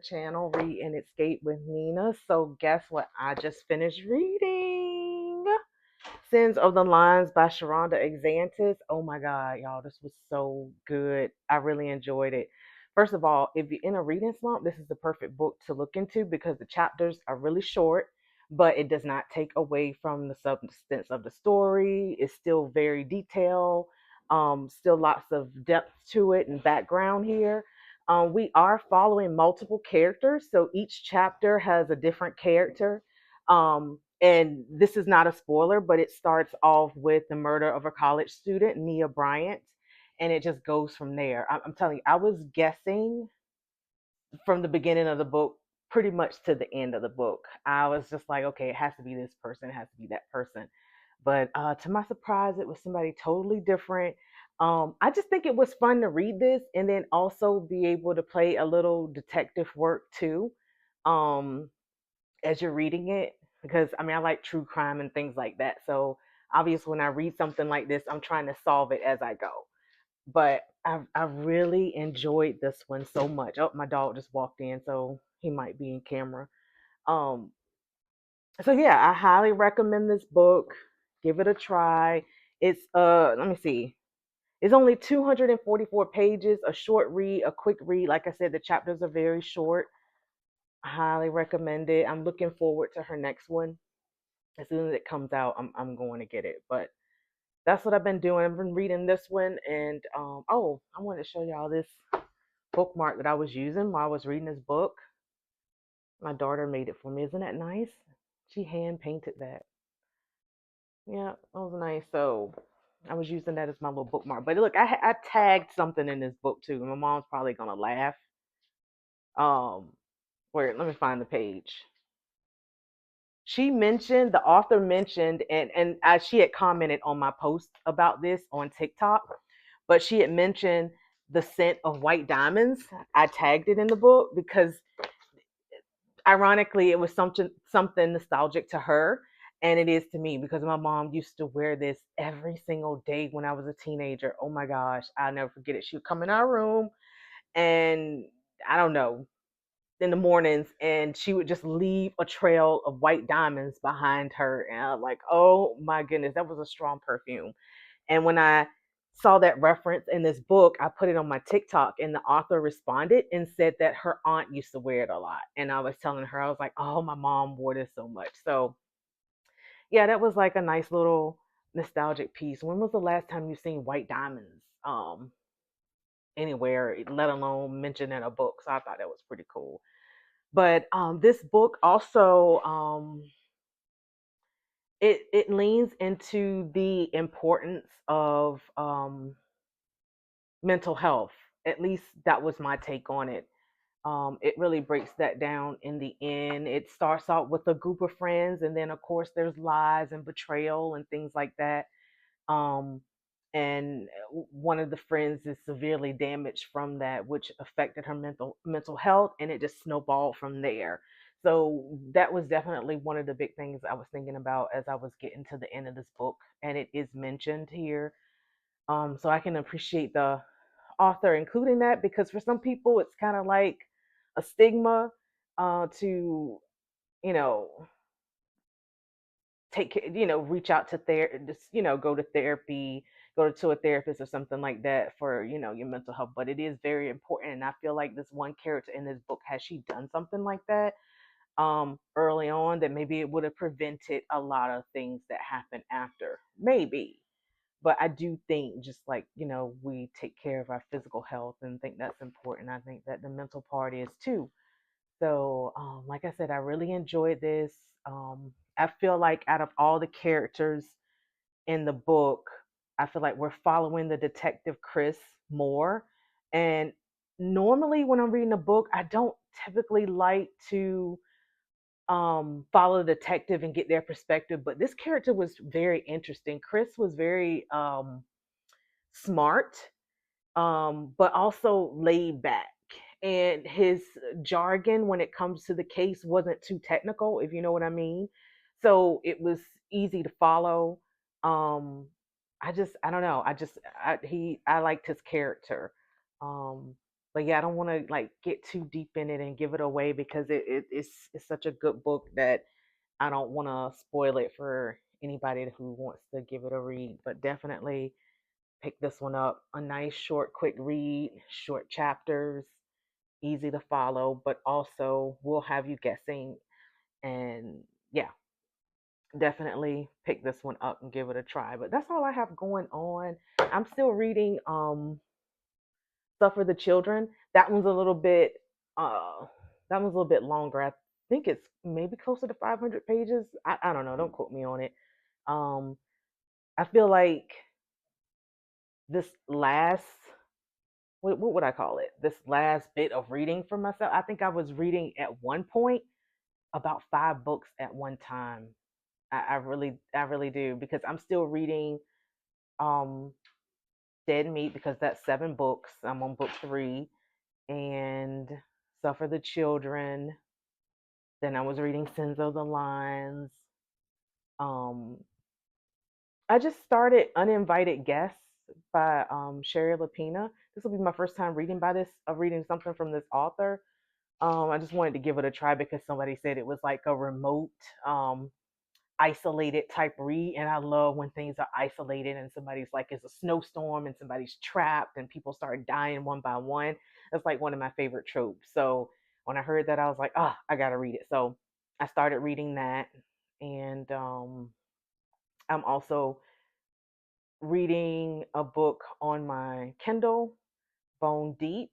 channel, Read and Escape with Nina. So, guess what? I just finished reading Sins of the Lines by Sharonda Exantis. Oh my God, y'all, this was so good. I really enjoyed it. First of all, if you're in a reading slump, this is the perfect book to look into because the chapters are really short, but it does not take away from the substance of the story. It's still very detailed, still lots of depth to it and background here. We are following multiple characters, so each chapter has a different character. And this is not a spoiler, but it starts off with the murder of a college student, Nia Bryant, and it just goes from there. I'm telling you, I was guessing from the beginning of the book pretty much to the end of the book. I was just like, okay, it has to be this person, it has to be that person. But to my surprise, it was somebody totally different. I just think it was fun to read this and then also be able to play a little detective work too. Um, as you're reading it, because I mean I like true crime and things like that. So obviously when I read something like this, I'm trying to solve it as I go. But I really enjoyed this one so much. Oh, my dog just walked in, so he might be in camera. Um, so yeah, I highly recommend this book. Give it a try. It's let me see. It's only 244 pages, a short read, a quick read. Like I said, the chapters are very short. I highly recommend it. I'm looking forward to her next one. As soon as it comes out, I'm going to get it. But that's what I've been doing. I've been reading this one, and oh, I wanted to show y'all this bookmark that I was using while I was reading this book. My daughter made it for me. Isn't that nice? She hand painted that. Yeah, that was nice. So I was using that as my little bookmark. But look, I tagged something in this book too. My mom's probably gonna laugh. Where let me find the page. She mentioned the author mentioned and as she had commented on my post about this on TikTok, but she had mentioned the scent of white diamonds. I tagged it in the book because ironically it was something nostalgic to her, and it is to me because my mom used to wear this every single day when I was a teenager. Oh my gosh, I'll never forget it. She would come in our room and I don't know, in the mornings, and she would just leave a trail of white diamonds behind her, and I'm like, oh my goodness, that was a strong perfume. And when I saw that reference in this book, I put it on my TikTok, and the author responded and said that her aunt used to wear it a lot. And I was telling her, I was like, oh, my mom wore this so much. So yeah, that was like a nice little nostalgic piece. When was the last time you seen white diamonds anywhere, let alone mentioned in a book? So I thought that was pretty cool. But this book also it leans into the importance of mental health. At least that was my take on it. It really breaks that down in the end. It starts out with a group of friends, and then of course there's lies and betrayal and things like that. Um, and one of the friends is severely damaged from that, which affected her mental health, and it just snowballed from there. So that was definitely one of the big things I was thinking about as I was getting to the end of this book, and it is mentioned here. So I can appreciate the author including that because for some people it's kind of like a stigma to you know reach out to just go to therapy, go to a therapist or something like that for your mental health. But it is very important, and I feel like this one character in this book, has she done something like that early on, that maybe it would have prevented a lot of things that happen after, maybe. But I do think, just like we take care of our physical health and think that's important, I think that the mental part is too. So, like I said, I really enjoyed this. I feel like out of all the characters in the book, I feel like we're following the detective Chris more. And normally, when I'm reading a book, I don't typically like to follow the detective and get their perspective. But this character was very interesting. Chris was very smart, but also laid back. And his jargon when it comes to the case wasn't too technical, if you know what I mean. So it was easy to follow. Um, I don't know. I liked his character. Um, But yeah, I don't want to like get too deep in it and give it away because it's such a good book that I don't want to spoil it for anybody who wants to give it a read. But definitely pick this one up. A nice, short, quick read, short chapters, easy to follow, but also will have you guessing. And yeah, definitely pick this one up and give it a try. But that's all I have going on. I'm still reading Suffer the Children. That one's a little bit uh that one's a little bit longer. I think it's maybe closer to 500 pages. I don't know, don't quote me on it. Um I feel like this last what would I call it? This last bit of reading for myself. I think I was reading at one point about 5 books at one time. I really do because I'm still reading um Dead Meat because that's 7 books. I'm on book 3 and Suffer the Children. Then I was reading Sins of the Lines. Um I just started Uninvited Guests by Sherry Lapina. This will be my first time reading reading something from this author. I just wanted to give it a try because somebody said it was like a remote, isolated type read, and I love when things are isolated and somebody's like it's a snowstorm and somebody's trapped and people start dying one by one. That's like one of my favorite tropes. So when I heard that, I was like, oh, I gotta read it. So I started reading that, and I'm also reading a book on my Kindle, Bone Deep.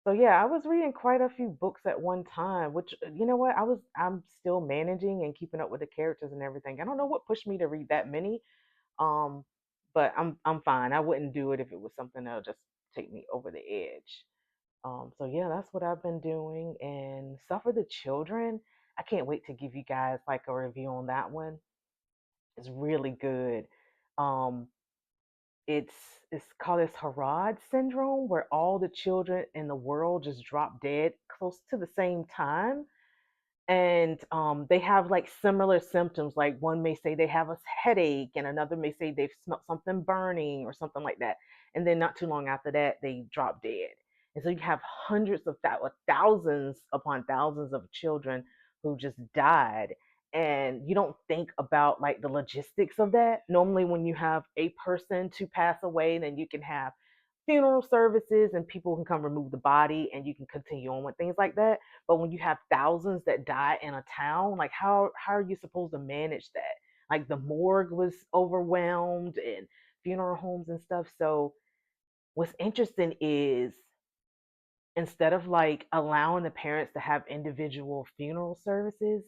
So yeah, I was reading quite a few books at one time, which you know what, I'm still managing and keeping up with the characters and everything. I don't know what pushed me to read that many, um, but I'm fine. I wouldn't do it if it was something that'll just take me over the edge. So yeah, that's what I've been doing. And Suffer the Children, I can't wait to give you guys like a review on that one. It's really good. Um, it's it's called this Harad syndrome, where all the children in the world just drop dead close to the same time, and they have like similar symptoms. Like one may say they have a headache, and another may say they've smelled something burning or something like that, and then not too long after that they drop dead. And so you have hundreds of thousands upon thousands of children who just died, and you don't think about like the logistics of that. Normally when you have a person to pass away, then you can have funeral services and people can come remove the body and you can continue on with things like that. But when you have thousands that die in a town, like how are you supposed to manage that? Like the morgue was overwhelmed and funeral homes and stuff. So what's interesting is instead of like allowing the parents to have individual funeral services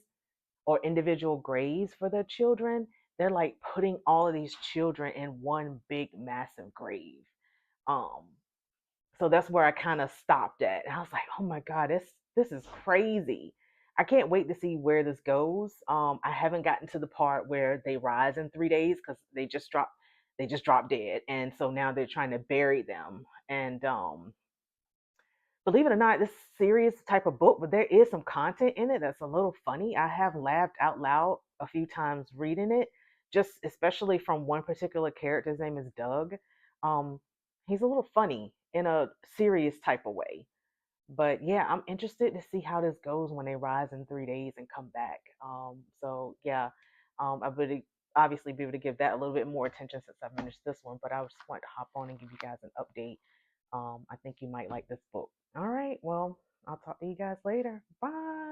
or individual graves for their children, they're like putting all of these children in one big massive grave. Um, so that's where I kind of stopped at. And I was like, oh my God, this is crazy. I can't wait to see where this goes. I haven't gotten to the part where they rise in 3 days because they just dropped dead. And so now they're trying to bury them. And believe it or not, this serious type of book, but there is some content in it that's a little funny. I have laughed out loud a few times reading it, just especially from one particular character. His name is Doug. Um, he's a little funny in a serious type of way. But yeah, I'm interested to see how this goes when they rise in 3 days and come back. So yeah, I would obviously be able to give that a little bit more attention since I finished this one. But I just wanted to hop on and give you guys an update. I think you might like this book. All right, well, I'll talk to you guys later. Bye.